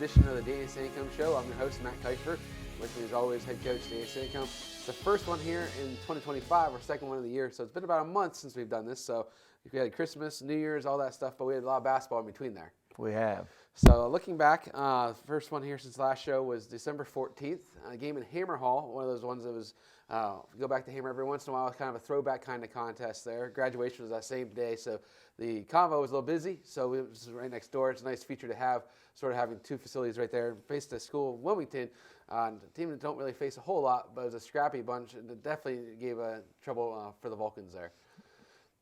edition of the Danny Sancomb Show. I'm your host, Matt Keifer. With me, as always, head coach Danny Sancomb. It's the first one here in 2025, our second one of the year. So it's been about a month since we've done this. So we had Christmas, New Year's, all that stuff, but we had a lot of basketball in between there. We have. So looking back, first one here since last show was December 14th, a game in Hammer Hall, one of those ones that was, go back to Hammer every once in a while, it's kind of a throwback kind of contest there. Graduation was that same day, so the convo was a little busy, so it was right next door. It's a nice feature to have, sort of having two facilities right there. Faced the school in Wilmington, a team that don't really face a whole lot, but it was a scrappy bunch, and it definitely gave trouble for the Vulcans there.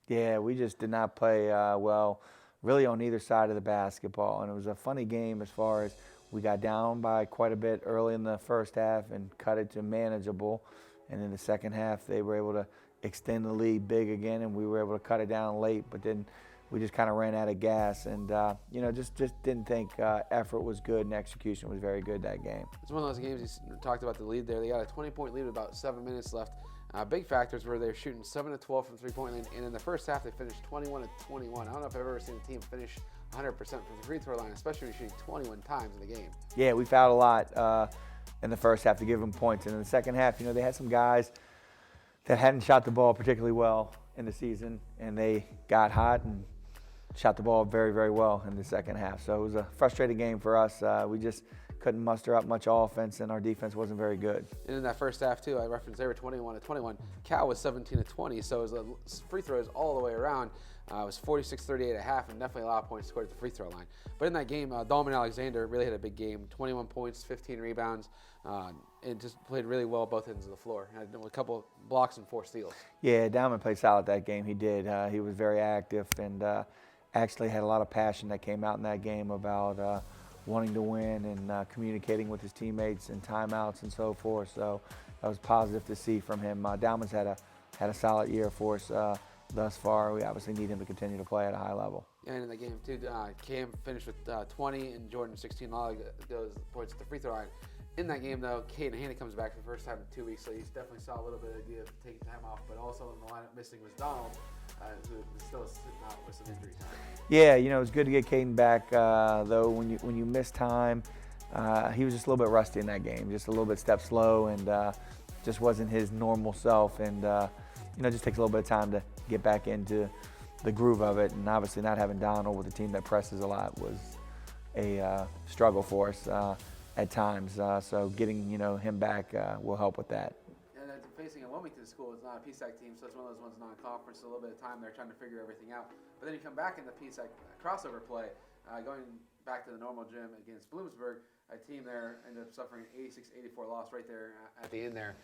Yeah, we just did not play well, really on either side of the basketball. And it was a funny game as far as we got down by quite a bit early in the first half and cut it to manageable. And in the second half, they were able to extend the lead big again, and we were able to cut it down late. But then we just kind of ran out of gas, and just didn't think effort was good and execution was very good that game. It's one of those games you talked about the lead there. They got a 20-point lead with about 7 minutes left. Big factors were they're shooting 7 of 12 from three-point line, and in the first half they finished 21 of 21. I don't know if I've ever seen a team finish 100% from the free throw line, especially when you're shooting 21 times in the game. Yeah, we fouled a lot in the first half to give them points, and in the second half, they had some guys that hadn't shot the ball particularly well in the season, and they got hot and shot the ball very, very well in the second half. So it was a frustrating game for us. We just couldn't muster up much offense, and our defense wasn't very good. And in that first half, too, I referenced they were 21 of 21. Cal was 17 of 20, so it was free throws all the way around. It was 46-38 at half, and definitely a lot of points scored at the free throw line. But in that game, Dolman Alexander really had a big game, 21 points, 15 rebounds, and just played really well both ends of the floor. Had a couple blocks and 4 steals. Yeah, Dolman played solid that game. He did. He was very active and actually had a lot of passion that came out in that game about wanting to win and communicating with his teammates and timeouts and so forth. So that was positive to see from him. Dolman's had a solid year for us thus far. We obviously need him to continue to play at a high level. Yeah, and in the game too, Cam finished with 20 and Jordan 16. All those points at the free throw line. In that game, though, Caden Haney comes back for the first time in 2 weeks, so he definitely saw a little bit of idea of taking time off. But also in the lineup missing was Donald, who is still sitting out with some injury time. Yeah, it was good to get Caden back, though. When you miss time, he was just a little bit rusty in that game, just a little bit step slow, and just wasn't his normal self. And just takes a little bit of time to get back into the groove of it. And obviously, not having Donald with a team that presses a lot was a struggle for us at times. So getting him back will help with that. And facing a Wilmington school, it's not a PSAC team, so it's one of those ones non-conference. A little bit of time they're trying to figure everything out. But then you come back in the PSAC crossover play, going back to the normal gym against Bloomsburg. A team there ended up suffering an 86-84 loss right there at the end there.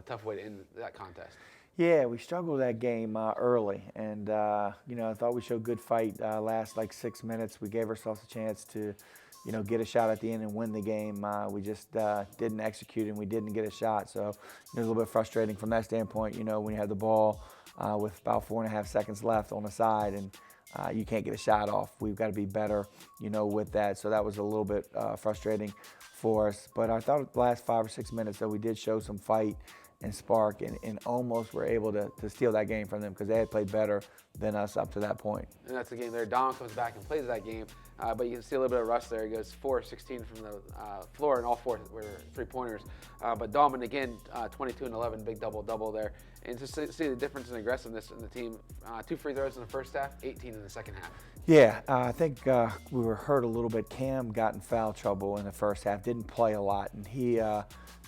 Tough way to end that contest. Yeah, we struggled that game early, and I thought we showed good fight last 6 minutes. We gave ourselves a chance to get a shot at the end and win the game. We just didn't execute, and we didn't get a shot. So it was a little bit frustrating from that standpoint, when you have the ball with about 4.5 seconds left on the side and you can't get a shot off. We've got to be better, with that. So that was a little bit frustrating for us. But I thought the last 5 or 6 minutes that we did show some fight and spark and almost were able to steal that game from them because they had played better than us up to that point. And that's the game there. Don comes back and plays that game, but you can see a little bit of rust there. He goes 4 of 16 from the floor, and all 4 were three-pointers. But Dahlman, again, 22 and 11, big double-double there. And just see the difference in aggressiveness in the team. 2 free throws in the first half, 18 in the second half. Yeah, I think we were hurt a little bit. Cam got in foul trouble in the first half, didn't play a lot, and he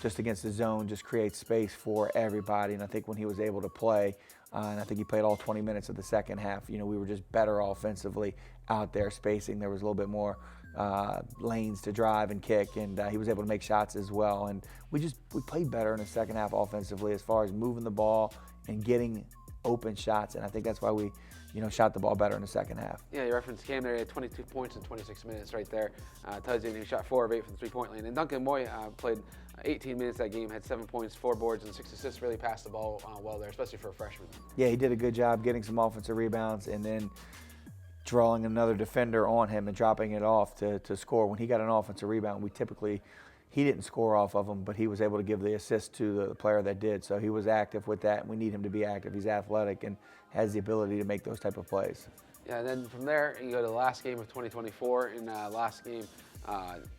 just against the zone just creates space for everybody. And I think when he was able to play, and I think he played all 20 minutes of the second half, we were just better offensively out there spacing. There was a little bit more lanes to drive and kick, and he was able to make shots as well. And we played better in the second half offensively as far as moving the ball and getting open shots, and I think that's why we shot the ball better in the second half. Yeah, you referenced Cam there. He had 22 points in 26 minutes right there. Tells you he shot 4 of 8 from the three-point lane. And Duncan Moy played 18 minutes that game, had 7 points, 4 boards, and 6 assists. Really passed the ball well there, especially for a freshman. Yeah, he did a good job getting some offensive rebounds and then drawing another defender on him and dropping it off to score. When he got an offensive rebound, he didn't score off of him, but he was able to give the assist to the player that did. So he was active with that. We need him to be active. He's athletic and has the ability to make those type of plays. Yeah, and then from there, you go to the last game of 2024. In last game,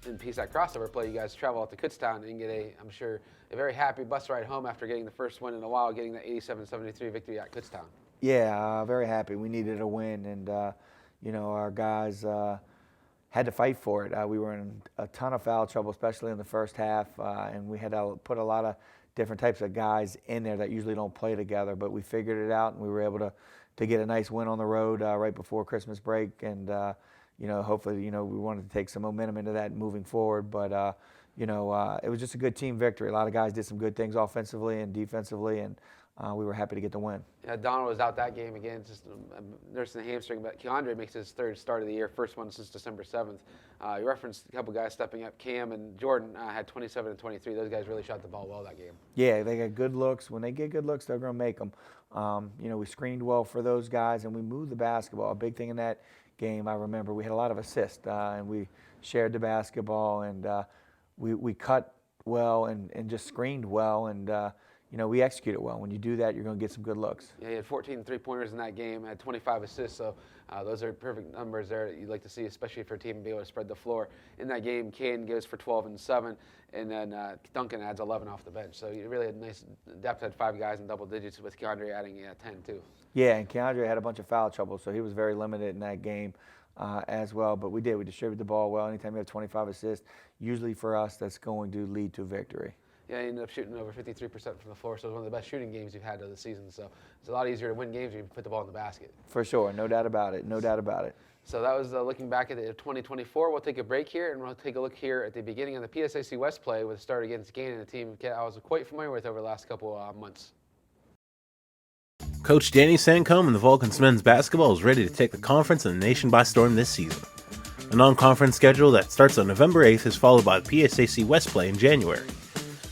in PSAC crossover play, you guys travel out to Kutztown and get I'm sure, a very happy bus ride home after getting the first win in a while, getting the 87-73 victory at Kutztown. Yeah, very happy. We needed a win, and our guys had to fight for it. We were in a ton of foul trouble, especially in the first half, and we had to put a lot of different types of guys in there that usually don't play together. But we figured it out, and we were able to get a nice win on the road right before Christmas break, and hopefully, we wanted to take some momentum into that moving forward. But it was just a good team victory. A lot of guys did some good things offensively and defensively, and we were happy to get the win. Yeah, Donald was out that game again, just nursing a hamstring, but Keandre makes his third start of the year, first one since December 7th. You referenced a couple guys stepping up. Cam and Jordan had 27 and 23. Those guys really shot the ball well that game. Yeah, they got good looks. When they get good looks, they're going to make them. We screened well for those guys, and we moved the basketball. A big thing in that game, I remember, we had a lot of assists, and we shared the basketball, and we cut well and just screened well, and we executed well. When you do that, you're going to get some good looks. Yeah, he had 14 three-pointers in that game, had 25 assists, so those are perfect numbers there that you'd like to see, especially for a team to be able to spread the floor. In that game, Kane goes for 12 and 7, and then Duncan adds 11 off the bench. So you really had nice depth, had 5 guys in double digits, with Keandre adding 10 too. Yeah, and Keandre had a bunch of foul trouble, so he was very limited in that game as well. But we distributed the ball well. Anytime you have 25 assists, usually for us, that's going to lead to victory. Yeah, he ended up shooting over 53% from the floor, so it was one of the best shooting games you've had of the season. So it's a lot easier to win games when you put the ball in the basket. For sure, no doubt about it, no doubt about it. So that was looking back at the 2024. We'll take a break here, and we'll take a look here at the beginning of the PSAC West play with a start against Gannon, a team I was quite familiar with over the last couple months. Coach Danny Sancomb and the Vulcans men's basketball is ready to take the conference and the nation by storm this season. A non-conference schedule that starts on November 8th is followed by the PSAC West play in January.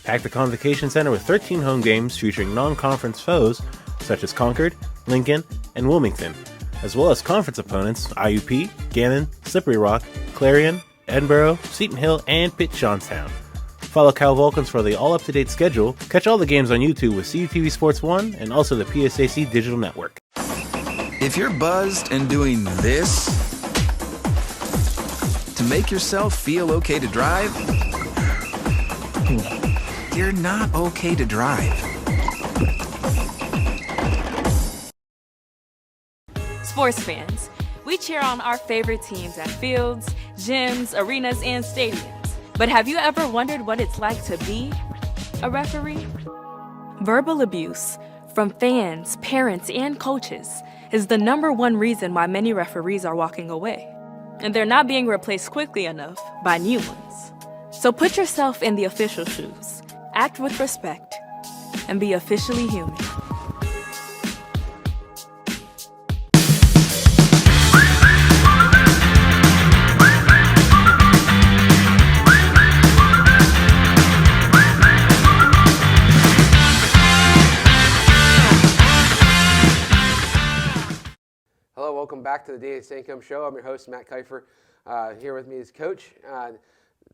Pack the Convocation Center with 13 home games featuring non-conference foes such as Concord, Lincoln, and Wilmington, as well as conference opponents IUP, Gannon, Slippery Rock, Clarion, Edinboro, Seton Hill, and Pitt Johnstown. Follow Cal Vulcans for the all-up-to-date schedule. Catch all the games on YouTube with CUTV Sports 1 and also the PSAC Digital Network. If you're buzzed and doing this to make yourself feel okay to drive, you're not okay to drive. Sports fans, we cheer on our favorite teams at fields, gyms, arenas, and stadiums. But have you ever wondered what it's like to be a referee? Verbal abuse from fans, parents, and coaches is the #1 reason why many referees are walking away. And they're not being replaced quickly enough by new ones. So put yourself in the official shoes, act with respect, and be officially human. Hello, welcome back to the Danny Sancomb Show. I'm your host, Matt Kiefer. Here with me is Coach.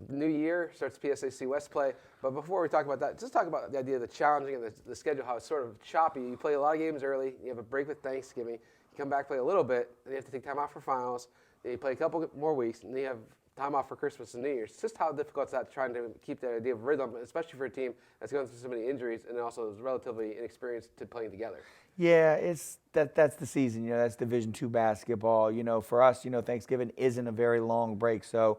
New year starts PSAC West play, but before we talk about that, just talk about the idea of the challenging and the schedule, how it's sort of choppy. You play a lot of games early, you have a break with Thanksgiving, you come back, play a little bit, then you have to take time off for finals, then you play a couple more weeks, and then you have time off for Christmas and New Year's. Just how difficult is that, trying to keep the idea of rhythm, especially for a team that's going through so many injuries and also is relatively inexperienced to playing together? Yeah, that's the season. That's Division II basketball. For us, Thanksgiving isn't a very long break, so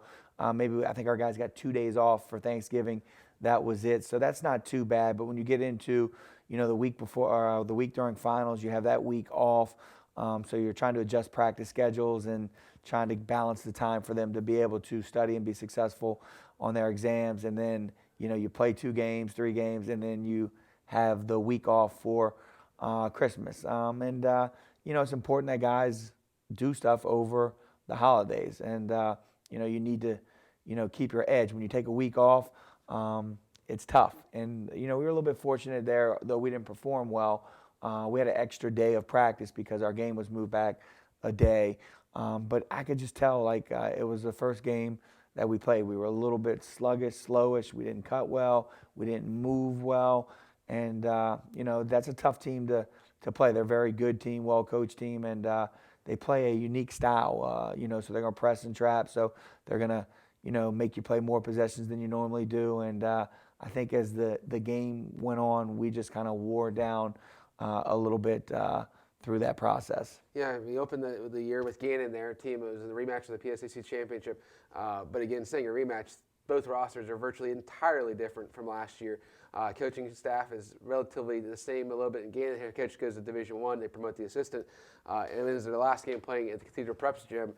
maybe I think our guys got 2 days off for Thanksgiving. That was it. So that's not too bad. But when you get into, the week before or the week during finals, you have that week off. So you're trying to adjust practice schedules and trying to balance the time for them to be able to study and be successful on their exams. And then, you play 2 games, 3 games, and then you have the week off for Christmas. It's important that guys do stuff over the holidays. And, you need to, keep your edge. When you take a week off, it's tough. And, we were a little bit fortunate there, though we didn't perform well. We had an extra day of practice because our game was moved back a day. But I could just tell, it was the first game that we played. We were a little bit sluggish, slowish. We didn't cut well. We didn't move well. And, that's a tough team to play. They're a very good team, well-coached team, and they play a unique style, so they're going to press and trap. So they're going to, make you play more possessions than you normally do. And I think as the game went on, we just kind of wore down a little bit through that process. Yeah, we opened the year with Gannon there, team. It was in the rematch of the PSAC championship. But again, saying a rematch, both rosters are virtually entirely different from last year. Coaching staff is relatively the same a little bit. And Gannon, head coach, goes to Division I. They promote the assistant. And this is their last game playing at the Cathedral Preps gym,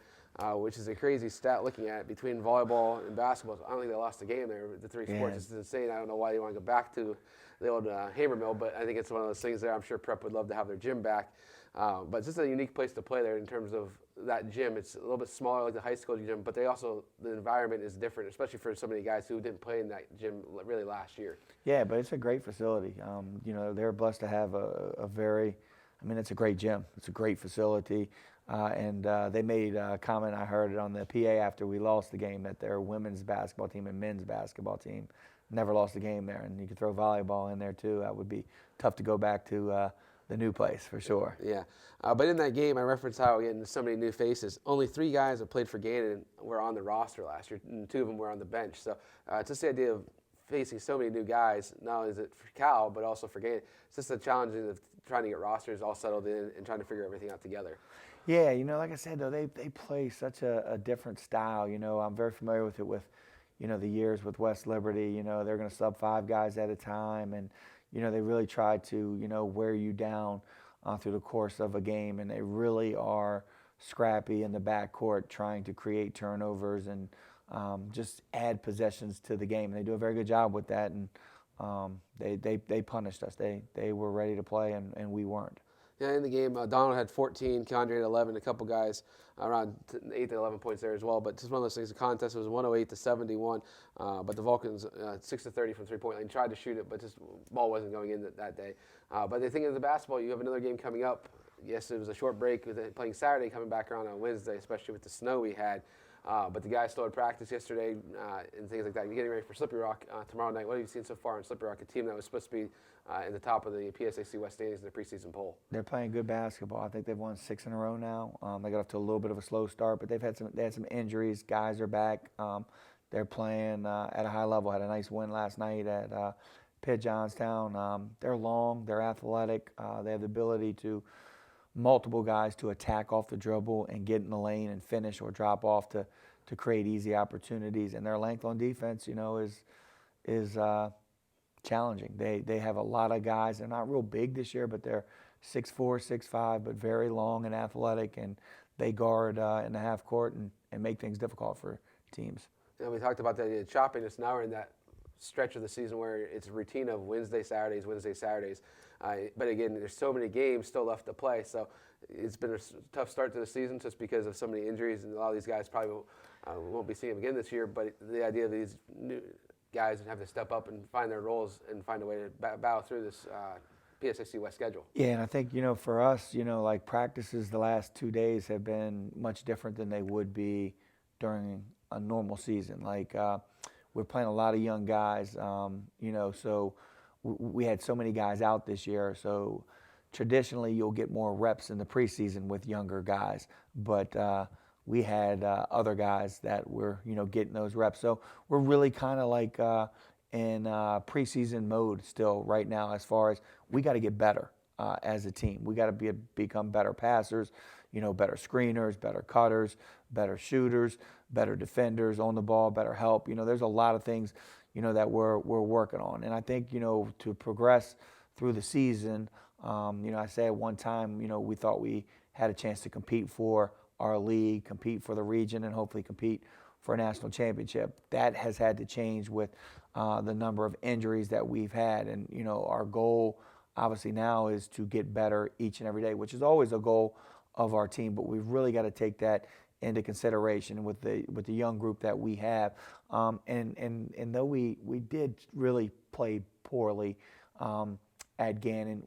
which is a crazy stat looking at between volleyball and basketball. I don't think they lost a game there. The three sports is insane. I don't know why they want to go back to the old hammer mill, but I think it's one of those things there. I'm sure Prep would love to have their gym back. But it's just a unique place to play there in terms of that gym. It's a little bit smaller like the high school gym, but the environment is different, especially for so many guys who didn't play in that gym really last year. Yeah, but it's a great facility. They're blessed to have it's a great gym. It's a great facility. And they made a comment, I heard it on the PA after we lost the game, that their women's basketball team and men's basketball team never lost a game there. And you could throw volleyball in there too. That would be tough to go back to the new place for sure. Yeah, but in that game, I referenced how again so many new faces. Only 3 guys that played for Gannon were on the roster last year, and 2 of them were on the bench. So just the idea of facing so many new guys, not only is it for Cal, but also for Gannon. It's just the challenge of trying to get rosters all settled in and trying to figure everything out together. Yeah, like I said, though, they play such a different style. I'm very familiar with it with, the years with West Liberty. They're going to sub 5 guys at a time, and they really try to, wear you down through the course of a game, and they really are scrappy in the backcourt, trying to create turnovers and just add possessions to the game. And they do a very good job with that, and they punished us. They were ready to play, and we weren't. Yeah, in the game, Donald had 14, Keandre had 11, a couple guys around 8 to 11 points there as well. But just one of those things, the contest was 108 to 71. But the Vulcans, 6 to 30 from three-point line, tried to shoot it, but just ball wasn't going in that day. But the thing is, the basketball, you have another game coming up. Yes, it was a short break with playing Saturday, coming back around on Wednesday, especially with the snow we had. But the guys still had practice yesterday and things like that. You're getting ready for Slippery Rock tomorrow night. What have you seen so far on Slippery Rock, a team that was supposed to be in the top of the PSAC West standings in the preseason poll? They're playing good basketball. I think they've won 6 in a row now. They got off to a little bit of a slow start, but they had some injuries. Guys are back. They're playing at a high level. Had a nice win last night at Pitt Johnstown. They're long. They're athletic. They have the ability to multiple guys to attack off the dribble and get in the lane and finish or drop off to create easy opportunities. And their length on defense, is challenging. They have a lot of guys. They're not real big this year, but they're 6'4", 6'5", but very long and athletic, and they guard in the half court and make things difficult for teams. And we talked about the choppiness. Now we're in that stretch of the season where it's a routine of Wednesday, Saturdays. But again, there's so many games still left to play. So it's been a tough start to the season just because of so many injuries, and a lot of these guys probably won't be seeing them again this year. But the idea of these new guys have to step up and find their roles and find a way to battle through this PSAC West schedule. Yeah, and I think, for us, like practices the last 2 days have been much different than they would be during a normal season. Like we're playing a lot of young guys, so we had so many guys out this year. So traditionally you'll get more reps in the preseason with younger guys, but we had other guys that were, getting those reps. So we're really kind of like in preseason mode still right now, as far as we got to get better as a team. We got to become better passers, better screeners, better cutters, better shooters, better defenders on the ball, better help. There's a lot of things, that we're working on. And I think, to progress through the season, I say at one time, we thought we had a chance to compete for our league, compete for the region, and hopefully compete for a national championship. That has had to change with the number of injuries that we've had. And, our goal obviously now is to get better each and every day, which is always a goal of our team, but we've really got to take that into consideration with the young group that we have. And though we did really play poorly at Gannon,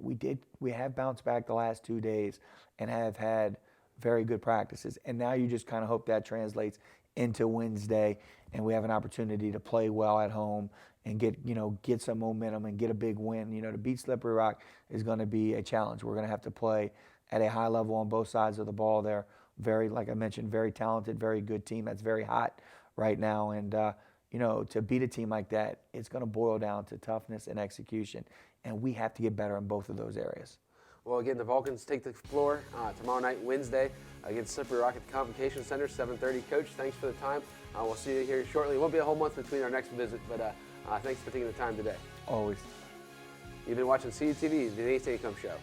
we have bounced back the last 2 days and have had very good practices. And now you just kind of hope that translates into Wednesday, and we have an opportunity to play well at home and get some momentum and get a big win. To beat Slippery Rock is going to be a challenge. We're going to have to play at a high level on both sides of the ball. They're very, like I mentioned, very talented, very good team that's very hot right now. And, to beat a team like that, it's going to boil down to toughness and execution. And we have to get better in both of those areas. Well, again, the Vulcans take the floor tomorrow night, Wednesday, against Slippery Rock at the Convocation Center, 7:30. Coach, thanks for the time. We'll see you here shortly. It won't be a whole month between our next visit, but thanks for taking the time today. Always. You've been watching CUTV, the Sancomb Show.